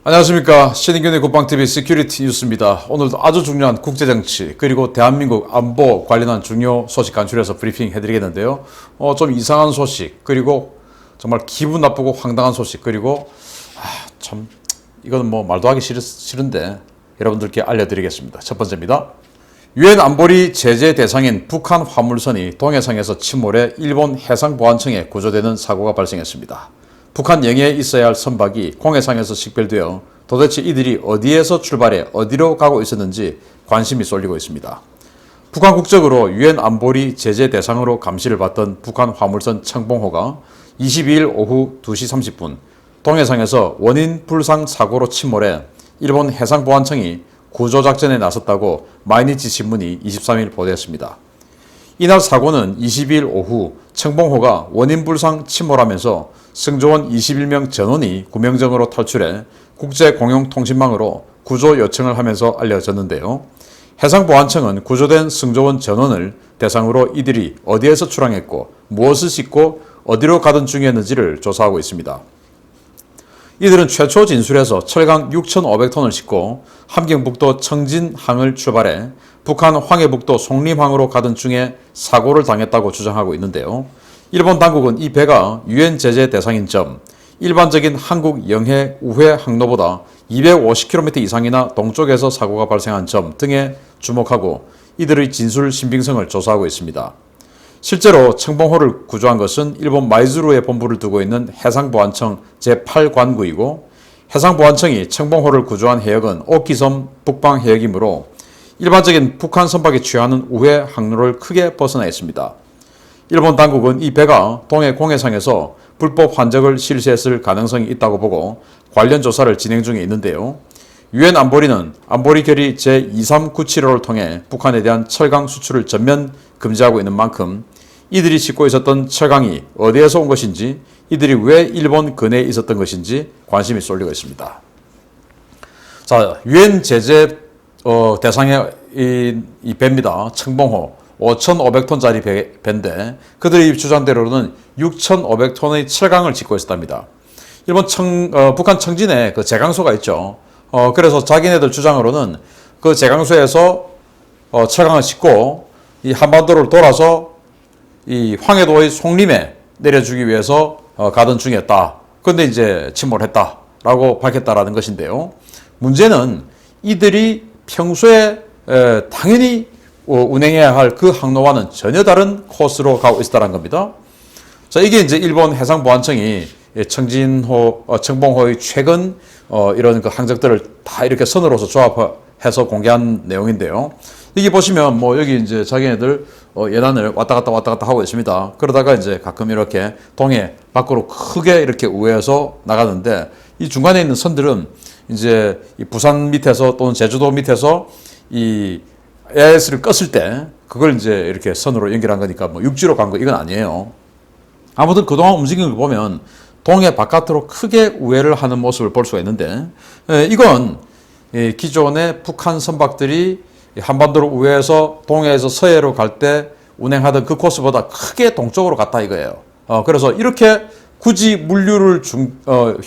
안녕하십니까. 신인균의 국방TV 시큐리티 뉴스입니다. 오늘도 아주 중요한 국제정치 그리고 대한민국 안보 관련한 중요 소식 간추려서 브리핑 해드리겠는데요. 좀 이상한 소식 그리고 정말 기분 나쁘고 황당한 소식 그리고 참 이거는 뭐 말도 하기 싫은데 여러분들께 알려드리겠습니다. 첫 번째입니다. 유엔 안보리 제재 대상인 북한 화물선이 동해상에서 침몰해 일본 해상보안청에 구조되는 사고가 발생했습니다. 북한 영해에 있어야 할 선박이 공해상에서 식별되어 도대체 이들이 어디에서 출발해 어디로 가고 있었는지 관심이 쏠리고 있습니다. 북한 국적으로 유엔 안보리 제재 대상으로 감시를 받던 북한 화물선 청봉호가 22일 오후 2시 30분 동해상에서 원인 불상 사고로 침몰해 일본 해상보안청이 구조작전에 나섰다고 마이니치 신문이 23일 보도했습니다. 이날 사고는 22일 오후 청봉호가 원인불상 침몰하면서 승조원 21명 전원이 구명정으로 탈출해 국제공용통신망으로 구조 요청을 하면서 알려졌는데요. 해상보안청은 구조된 승조원 전원을 대상으로 이들이 어디에서 출항했고 무엇을 싣고 어디로 가던 중이었는지를 조사하고 있습니다. 이들은 최초 진술에서 철강 6,500톤을 싣고 함경북도 청진항을 출발해 북한 황해북도 송림항으로 가던 중에 사고를 당했다고 주장하고 있는데요. 일본 당국은 이 배가 유엔 제재 대상인 점, 일반적인 한국 영해 우회 항로보다 250km 이상이나 동쪽에서 사고가 발생한 점 등에 주목하고 이들의 진술 신빙성을 조사하고 있습니다. 실제로 청봉호를 구조한 것은 일본 마이즈루에 본부를 두고 있는 해상보안청 제8관구이고 해상보안청이 청봉호를 구조한 해역은 오키섬 북방 해역이므로 일반적인 북한 선박이 취하는 우회 항로를 크게 벗어나 있습니다. 일본 당국은 이 배가 동해 공해상에서 불법 환적을 실시했을 가능성이 있다고 보고 관련 조사를 진행 중에 있는데요. 유엔 안보리는 안보리 결의 제2397호를 통해 북한에 대한 철강 수출을 전면 금지하고 있는 만큼 이들이 싣고 있었던 철강이 어디에서 온 것인지 이들이 왜 일본 근해에 있었던 것인지 관심이 쏠리고 있습니다. 자, 유엔 제재 대상의 이 배입니다. 청봉호 5,500톤짜리 배인데 그들의 주장대로는 6,500톤의 철강을 싣고 있었답니다. 일본 북한 청진에 그 제강소가 있죠. 그래서 자기네들 주장으로는 그 제강소에서 철강을 싣고 이 한반도를 돌아서 이 황해도의 송림에 내려주기 위해서 가던 중이었다. 그런데 이제 침몰했다라고 밝혔다라는 것인데요. 문제는 이들이 평소에 당연히 운행해야 할 그 항로와는 전혀 다른 코스로 가고 있었다는 겁니다. 자, 이게 이제 일본 해상보안청이 청봉호의 최근 이런 그 항적들을 다 이렇게 선으로서 조합해서 공개한 내용인데요. 여기 보시면 뭐 여기 이제 자기네들 예단을 왔다 갔다 하고 있습니다. 그러다가 이제 가끔 이렇게 동해 밖으로 크게 이렇게 우회해서 나가는데 이 중간에 있는 선들은 이제 이 부산 밑에서 또는 제주도 밑에서 이 AIS를 껐을 때 그걸 이제 이렇게 선으로 연결한 거니까 뭐 육지로 간 거 이건 아니에요. 아무튼 그동안 움직임을 보면 동해 바깥으로 크게 우회를 하는 모습을 볼 수가 있는데 이건 기존의 북한 선박들이 한반도로 우회해서 동해에서 서해로 갈 때 운행하던 그 코스보다 크게 동쪽으로 갔다 이거예요. 그래서 이렇게 굳이 물류를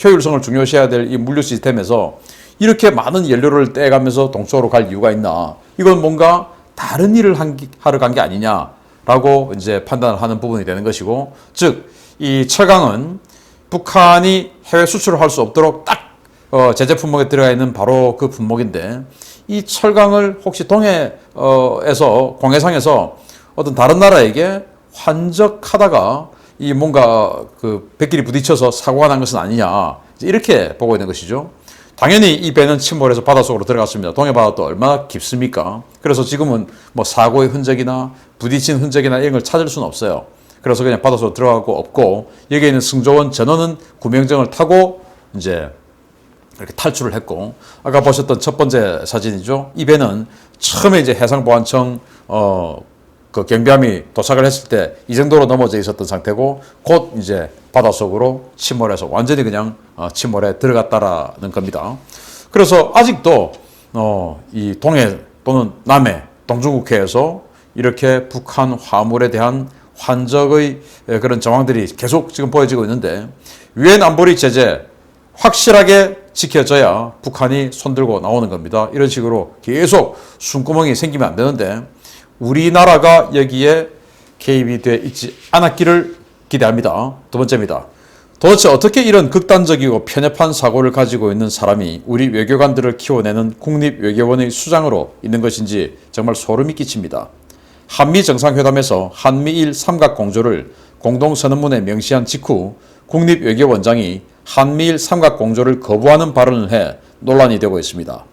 효율성을 중요시해야 될 이 물류 시스템에서 이렇게 많은 연료를 떼가면서 동쪽으로 갈 이유가 있나? 이건 뭔가 다른 일을 하러 간 게 아니냐라고 이제 판단을 하는 부분이 되는 것이고, 즉 이 철강은 북한이 해외 수출을 할 수 없도록 딱 제재 품목에 들어가 있는 바로 그 품목인데 이 철강을 혹시 동해에서 공해상에서 어떤 다른 나라에게 환적하다가 이 뭔가 그 백길이 부딪혀서 사고가 난 것은 아니냐 이렇게 보고 있는 것이죠. 당연히 이 배는 침몰해서 바닷속으로 들어갔습니다. 동해 바다도 얼마나 깊습니까? 그래서 지금은 뭐 사고의 흔적이나 부딪힌 흔적이나 이런 걸 찾을 수는 없어요. 그래서 그냥 바닷속으로 들어가고 없고 여기에 있는 승조원 전원은 구명정을 타고 이제 이렇게 탈출을 했고 아까 보셨던 첫 번째 사진이죠. 이 배는 처음에 이제 해상보안청 그 경비함이 도착을 했을 때 이 정도로 넘어져 있었던 상태고 곧 이제 바닷속으로 침몰해서 완전히 그냥 침몰에 들어갔다라는 겁니다. 그래서 아직도 이 동해 또는 남해 동중국해에서 이렇게 북한 화물에 대한 환적의 그런 정황들이 계속 지금 보여지고 있는데 유엔 안보리 제재 확실하게 지켜져야 북한이 손들고 나오는 겁니다. 이런 식으로 계속 숨구멍이 생기면 안 되는데 우리나라가 여기에 개입이 돼 있지 않았기를 기대합니다. 두 번째입니다. 도대체 어떻게 이런 극단적이고 편협한 사고를 가지고 있는 사람이 우리 외교관들을 키워내는 국립외교원의 수장으로 있는 것인지 정말 소름이 끼칩니다. 한미 정상회담에서 한미일 삼각공조를 공동선언문에 명시한 직후 국립외교원장이 한미일 삼각공조를 거부하는 발언을 해 논란이 되고 있습니다.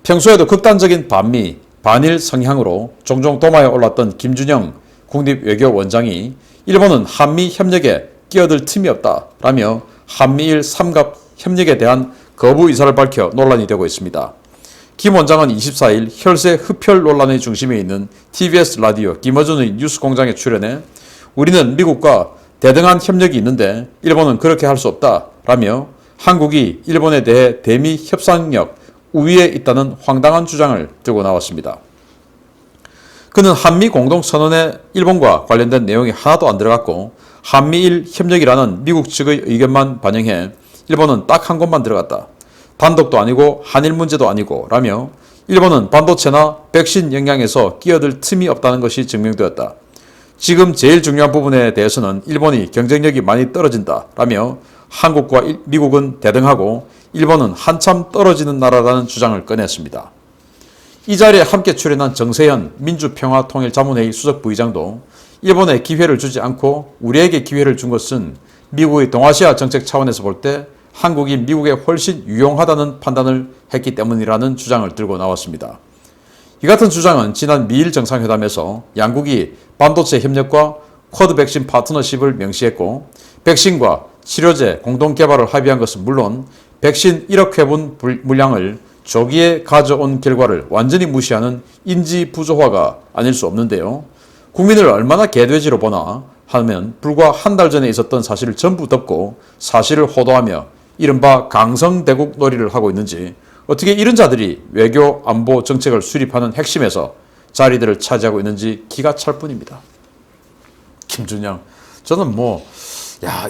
평소에도 극단적인 반미, 반일 성향으로 종종 도마에 올랐던 김준영 국립외교원장이 일본은 한미 협력에 끼어들 틈이 없다라며 한미일 삼각 협력에 대한 거부 의사를 밝혀 논란이 되고 있습니다. 김 원장은 24일 혈세 흡혈 논란의 중심에 있는 TBS 라디오 김어준의 뉴스공장에 출연해 우리는 미국과 대등한 협력이 있는데 일본은 그렇게 할 수 없다라며 한국이 일본에 대해 대미 협상력 우위에 있다는 황당한 주장을 들고 나왔습니다. 그는 한미 공동선언에 일본과 관련된 내용이 하나도 안 들어갔고 한미일 협력이라는 미국 측의 의견만 반영해 일본은 딱 한 곳만 들어갔다. 단독도 아니고 한일 문제도 아니고 라며 일본은 반도체나 백신 영향에서 끼어들 틈이 없다는 것이 증명되었다. 지금 제일 중요한 부분에 대해서는 일본이 경쟁력이 많이 떨어진다 라며 한국과 미국은 대등하고 일본은 한참 떨어지는 나라라는 주장을 꺼냈습니다. 이 자리에 함께 출연한 정세현 민주평화통일자문회의 수석부의장도 일본에 기회를 주지 않고 우리에게 기회를 준 것은 미국의 동아시아 정책 차원에서 볼 때 한국이 미국에 훨씬 유용하다는 판단을 했기 때문이라는 주장을 들고 나왔습니다. 이 같은 주장은 지난 미일 정상회담에서 양국이 반도체 협력과 쿼드 백신 파트너십을 명시했고 백신과 치료제 공동 개발을 합의한 것은 물론 백신 1억 회분 물량을 조기에 가져온 결과를 완전히 무시하는 인지 부조화가 아닐 수 없는데요. 국민을 얼마나 개돼지로 보나 하면 불과 한 달 전에 있었던 사실을 전부 덮고 사실을 호도하며 이른바 강성대국 놀이를 하고 있는지 어떻게 이런 자들이 외교 안보 정책을 수립하는 핵심에서 자리들을 차지하고 있는지 기가 찰 뿐입니다. 김준영, 저는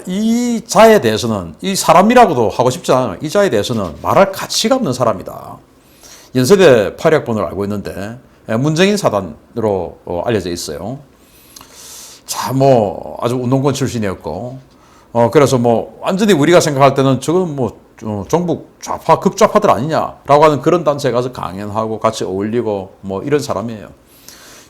이 자에 대해서는 이 사람이라고도 하고 싶지 않아요. 이 자에 대해서는 말할 가치가 없는 사람이다. 연세대 8학번을 알고 있는데 문정인 사단으로 알려져 있어요. 자, 아주 운동권 출신이었고, 그래서 완전히 우리가 생각할 때는 저건 종북 좌파, 극좌파들 아니냐라고 하는 그런 단체에 가서 강연하고 같이 어울리고 이런 사람이에요.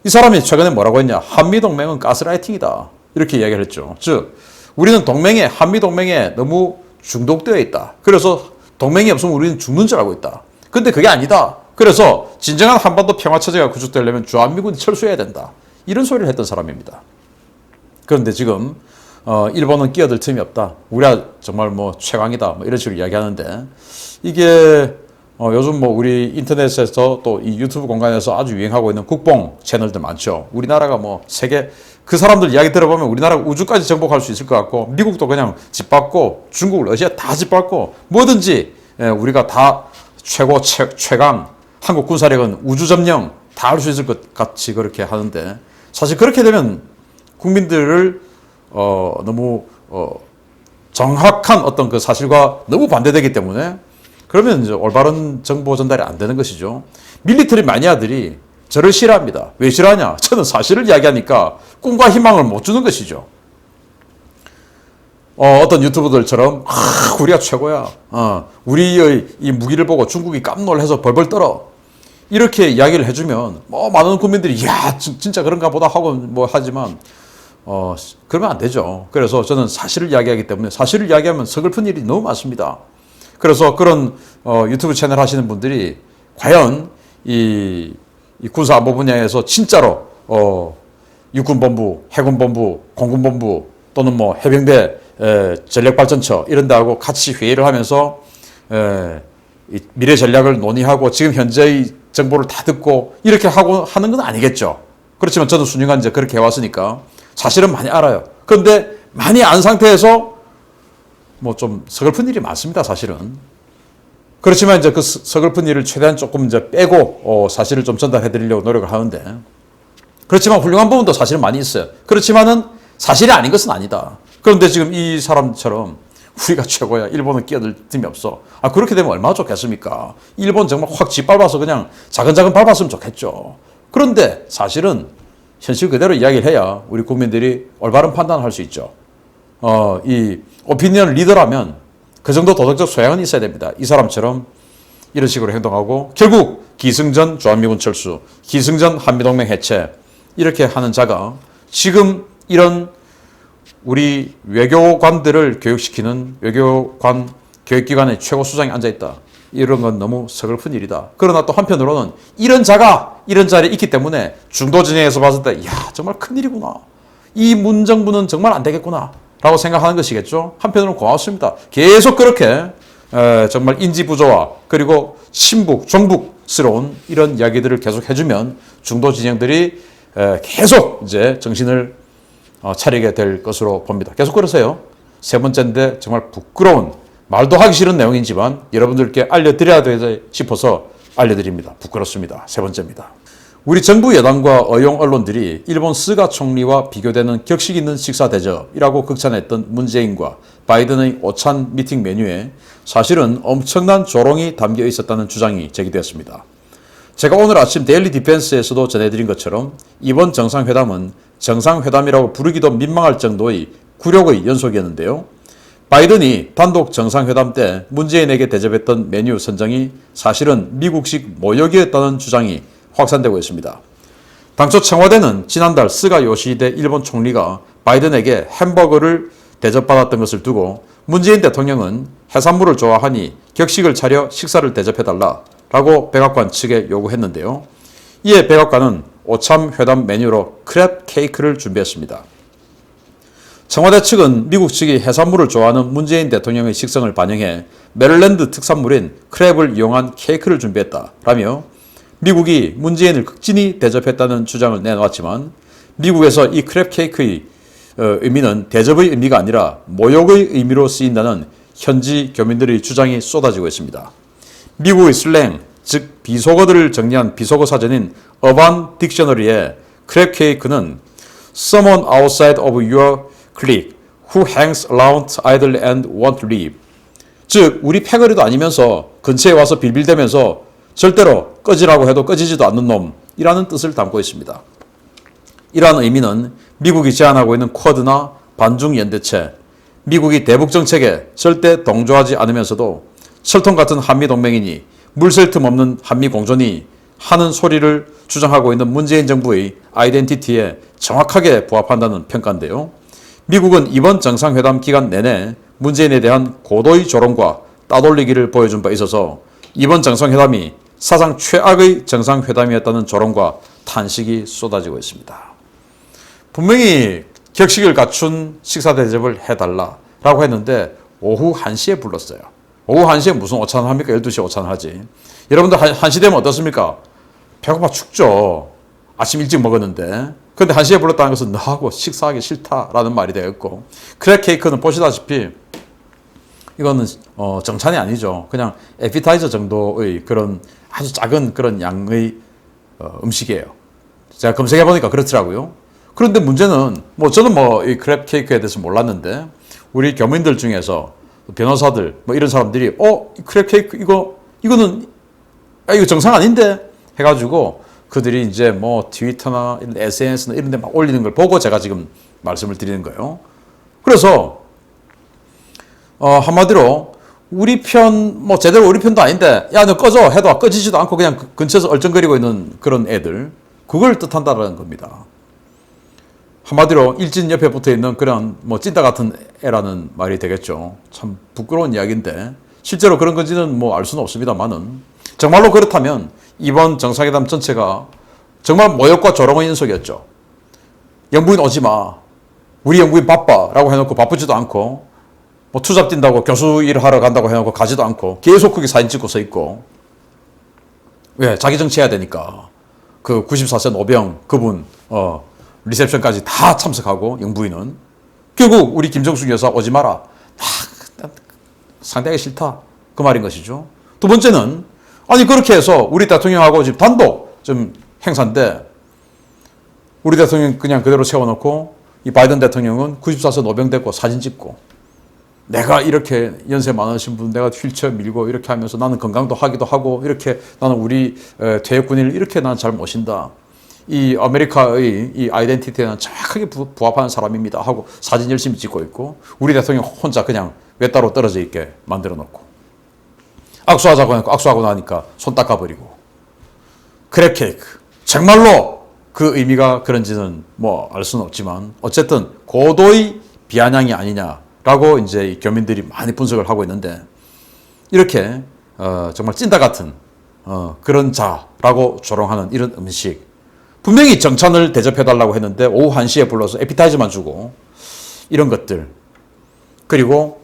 이 사람이 최근에 뭐라고 했냐? 한미동맹은 가스라이팅이다. 이렇게 이야기를 했죠. 즉, 우리는 한미동맹에 너무 중독되어 있다. 그래서 동맹이 없으면 우리는 죽는 줄 알고 있다. 근데 그게 아니다. 그래서 진정한 한반도 평화체제가 구축되려면 주한미군이 철수해야 된다. 이런 소리를 했던 사람입니다. 그런데 지금 일본은 끼어들 틈이 없다. 우리가 정말 최강이다. 이런 식으로 이야기하는데 이게 요즘 우리 인터넷에서 또 이 유튜브 공간에서 아주 유행하고 있는 국뽕 채널들 많죠. 우리나라가 세계 그 사람들 이야기 들어보면 우리나라가 우주까지 정복할 수 있을 것 같고 미국도 그냥 짓밟고 중국, 러시아 다 짓밟고 뭐든지 우리가 다 최강 한국 군사력은 우주 점령 다 할 수 있을 것 같이 그렇게 하는데 사실 그렇게 되면 국민들을 너무 정확한 어떤 그 사실과 너무 반대되기 때문에 그러면 이제 올바른 정보 전달이 안 되는 것이죠. 밀리터리 마니아들이 저를 싫어합니다. 왜 싫어하냐? 저는 사실을 이야기하니까 꿈과 희망을 못 주는 것이죠. 어떤 유튜버들처럼 우리가 최고야. 우리의 이 무기를 보고 중국이 깜놀해서 벌벌 떨어. 이렇게 이야기를 해주면 많은 국민들이 야 진짜 그런가 보다 하고 하지만 그러면 안 되죠. 그래서 저는 사실을 이야기하기 때문에 사실을 이야기하면 서글픈 일이 너무 많습니다. 그래서 그런 유튜브 채널 하시는 분들이 과연 이 군사안보 분야에서 진짜로 육군본부, 해군본부, 공군본부 또는 해병대 전력발전처 이런 데하고 같이 회의를 하면서 미래 전략을 논의하고 지금 현재의 정보를 다 듣고 이렇게 하고 하는 건 아니겠죠. 그렇지만 저는 수년간 이제 그렇게 해왔으니까 사실은 많이 알아요. 그런데 많이 안 상태에서 좀 서글픈 일이 많습니다, 사실은. 그렇지만 이제 그 서글픈 일을 최대한 조금 이제 빼고 사실을 좀 전달해 드리려고 노력을 하는데 그렇지만 훌륭한 부분도 사실은 많이 있어요. 그렇지만은 사실이 아닌 것은 아니다. 그런데 지금 이 사람처럼 우리가 최고야. 일본은 끼어들 틈이 없어. 그렇게 되면 얼마나 좋겠습니까? 일본 정말 확 짓밟아서 그냥 자근자근 밟았으면 좋겠죠. 그런데 사실은 현실 그대로 이야기를 해야 우리 국민들이 올바른 판단을 할 수 있죠. 이 오피니언 리더라면 그 정도 도덕적 소양은 있어야 됩니다. 이 사람처럼 이런 식으로 행동하고 결국 기승전 주한미군 철수, 기승전 한미동맹 해체 이렇게 하는 자가 지금 이런 우리 외교관들을 교육시키는 외교관 교육기관의 최고 수장에 앉아있다. 이런 건 너무 서글픈 일이다. 그러나 또 한편으로는 이런 자가 이런 자리에 있기 때문에 중도 진영에서 봤을 때 정말 큰일이구나. 이 문정부는 정말 안 되겠구나 라고 생각하는 것이겠죠. 한편으로는 고맙습니다. 계속 그렇게 정말 인지부조화 그리고 신북, 종북스러운 이런 이야기들을 계속 해주면 중도 진영들이 계속 이제 정신을 차리게 될 것으로 봅니다. 계속 그러세요. 세 번째인데 정말 부끄러운 말도 하기 싫은 내용이지만 여러분들께 알려드려야 되지 싶어서 알려드립니다. 부끄럽습니다. 세 번째입니다. 우리 정부 여당과 어용 언론들이 일본 스가 총리와 비교되는 격식 있는 식사 대접이라고 극찬했던 문재인과 바이든의 오찬 미팅 메뉴에 사실은 엄청난 조롱이 담겨 있었다는 주장이 제기되었습니다. 제가 오늘 아침 데일리 디펜스에서도 전해드린 것처럼 이번 정상회담은 정상회담이라고 부르기도 민망할 정도의 굴욕의 연속이었는데요. 바이든이 단독 정상회담 때 문재인에게 대접했던 메뉴 선정이 사실은 미국식 모욕이었다는 주장이 확산되고 있습니다. 당초 청와대는 지난달 스가 요시히데 일본 총리가 바이든에게 햄버거를 대접받았던 것을 두고 문재인 대통령은 해산물을 좋아하니 격식을 차려 식사를 대접해달라라고 백악관 측에 요구했는데요. 이에 백악관은 오참 회담 메뉴로 크랩 케이크를 준비했습니다. 청와대 측은 미국 측이 해산물을 좋아하는 문재인 대통령의 식성을 반영해 메릴랜드 특산물인 크랩을 이용한 케이크를 준비했다라며 미국이 문재인을 극진히 대접했다는 주장을 내놓았지만 미국에서 이 크랩 케이크의 의미는 대접의 의미가 아니라 모욕의 의미로 쓰인다는 현지 교민들의 주장이 쏟아지고 있습니다. 미국의 슬랭, 즉 비속어들을 정리한 비속어 사전인 어반 딕셔너리에 크랩 케이크는 someone outside of your clique who hangs around idle and won't leave. 즉 우리 패거리도 아니면서 근처에 와서 빌빌대면서 절대로 꺼지라고 해도 꺼지지도 않는 놈이라는 뜻을 담고 있습니다. 이러한 의미는 미국이 제안하고 있는 쿼드나 반중연대체, 미국이 대북정책에 절대 동조하지 않으면서도 철통 같은 한미동맹이니 물샐 틈 없는 한미공존이 하는 소리를 주장하고 있는 문재인 정부의 아이덴티티에 정확하게 부합한다는 평가인데요. 미국은 이번 정상회담 기간 내내 문재인에 대한 고도의 조롱과 따돌리기를 보여준 바 있어서 이번 정상회담이 사상 최악의 정상회담이었다는 조롱과 탄식이 쏟아지고 있습니다. 분명히 격식을 갖춘 식사 대접을 해달라라고 했는데 오후 1시에 불렀어요. 오후 1시에 무슨 오찬을 합니까? 12시에 오찬을 하지. 여러분들 1시 되면 어떻습니까? 배고파 죽죠. 아침 일찍 먹었는데. 근데 1시에 불렀다는 것은 너하고 식사하기 싫다라는 말이 되겠고, 크랩 케이크는 보시다시피 이거는 정찬이 아니죠. 그냥 에피타이저 정도의 그런 아주 작은 그런 양의 음식이에요. 제가 검색해 보니까 그렇더라고요. 그런데 문제는 저는 이 크랩 케이크에 대해서 몰랐는데 우리 교민들 중에서 변호사들 이런 사람들이 이 크랩 케이크 이거는 이거 정상 아닌데 해가지고 그들이 이제 트위터나 이런 SNS나 이런 데 막 올리는 걸 보고 제가 지금 말씀을 드리는 거예요. 그래서 한마디로 우리 편 제대로 우리 편도 아닌데 야 너 꺼져 해도 꺼지지도 않고 그냥 근처에서 얼쩡거리고 있는 그런 애들, 그걸 뜻한다는 겁니다. 한마디로 일진 옆에 붙어있는 그런 찐따 같은 애라는 말이 되겠죠. 참 부끄러운 이야기인데 실제로 그런 건지는 알 수는 없습니다만은 정말로 그렇다면 이번 정상회담 전체가 정말 모욕과 조롱의 연속이었죠. 영부인 오지 마, 우리 영부인 바빠 라고 해놓고 바쁘지도 않고 투잡 뛴다고 교수 일 하러 간다고 해놓고 가지도 않고 계속 거기 사진 찍고 서 있고, 왜? 자기 정치해야 되니까. 그 94세 노병 그분 리셉션까지 다 참석하고 영부인은 결국 우리 김정숙 여사 오지 마라, 상대하기 싫다 그 말인 것이죠. 두 번째는 그렇게 해서 우리 대통령하고 지금 단독 좀 행사인데 우리 대통령 그냥 그대로 세워놓고 이 바이든 대통령은 94세 노병 됐고 사진 찍고 내가 이렇게 연세 많으신 분 내가 휠체어 밀고 이렇게 하면서 나는 건강도 하기도 하고 이렇게 나는 우리 퇴役군인을 이렇게 나는 잘 모신다. 이 아메리카의 이 아이덴티티에는 정확하게 부합하는 사람입니다 하고 사진 열심히 찍고 있고 우리 대통령 혼자 그냥 외따로 떨어져 있게 만들어 놓고 악수하자고 하니까 악수하고 나니까 손 닦아버리고 크랩 케이크 정말로 그 의미가 그런지는 뭐 알 수는 없지만 어쨌든 고도의 비아냥이 아니냐라고 이제 교민들이 많이 분석을 하고 있는데 이렇게 정말 찐따 같은 그런 자라고 조롱하는 이런 음식 분명히 정찬을 대접해달라고 했는데 오후 1시에 불러서 에피타이저만 주고 이런 것들 그리고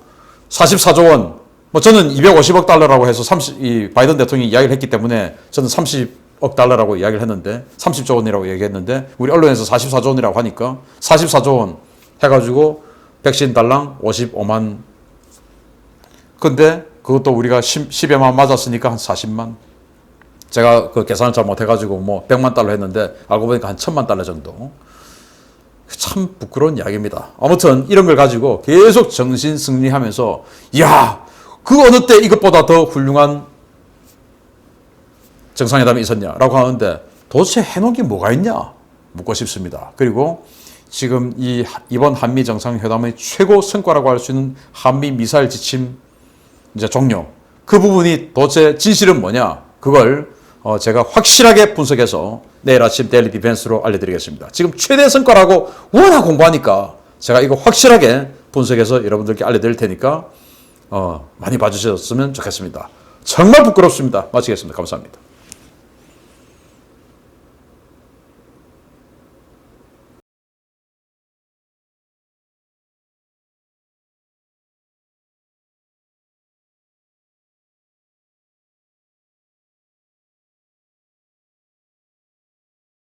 44조 원 뭐 저는 250억 달러라고 해서 이 바이든 대통령이 이야기를 했기 때문에 저는 30억 달러라고 이야기를 했는데 30조 원이라고 얘기했는데 우리 언론에서 44조 원이라고 하니까 44조 원 해가지고 백신 달랑 55만 근데 그것도 우리가 10여만 맞았으니까 한 40만 제가 그 계산을 잘 못해가지고 뭐 100만 달러 했는데 알고 보니까 한 1000만 달러 정도 참 부끄러운 이야기입니다. 아무튼 이런 걸 가지고 계속 정신 승리하면서 야 그 어느 때 이것보다 더 훌륭한 정상회담이 있었냐라고 하는데 도대체 해놓은 게 뭐가 있냐 묻고 싶습니다. 그리고 지금 이번 한미 정상회담의 최고 성과라고 할 수 있는 한미 미사일 지침 이제 종료 그 부분이 도대체 진실은 뭐냐 그걸 제가 확실하게 분석해서 내일 아침 데일리 디펜스로 알려드리겠습니다. 지금 최대 성과라고 워낙 공부하니까 제가 이거 확실하게 분석해서 여러분들께 알려드릴 테니까 많이 봐주셨으면 좋겠습니다. 정말 부끄럽습니다. 마치겠습니다. 감사합니다.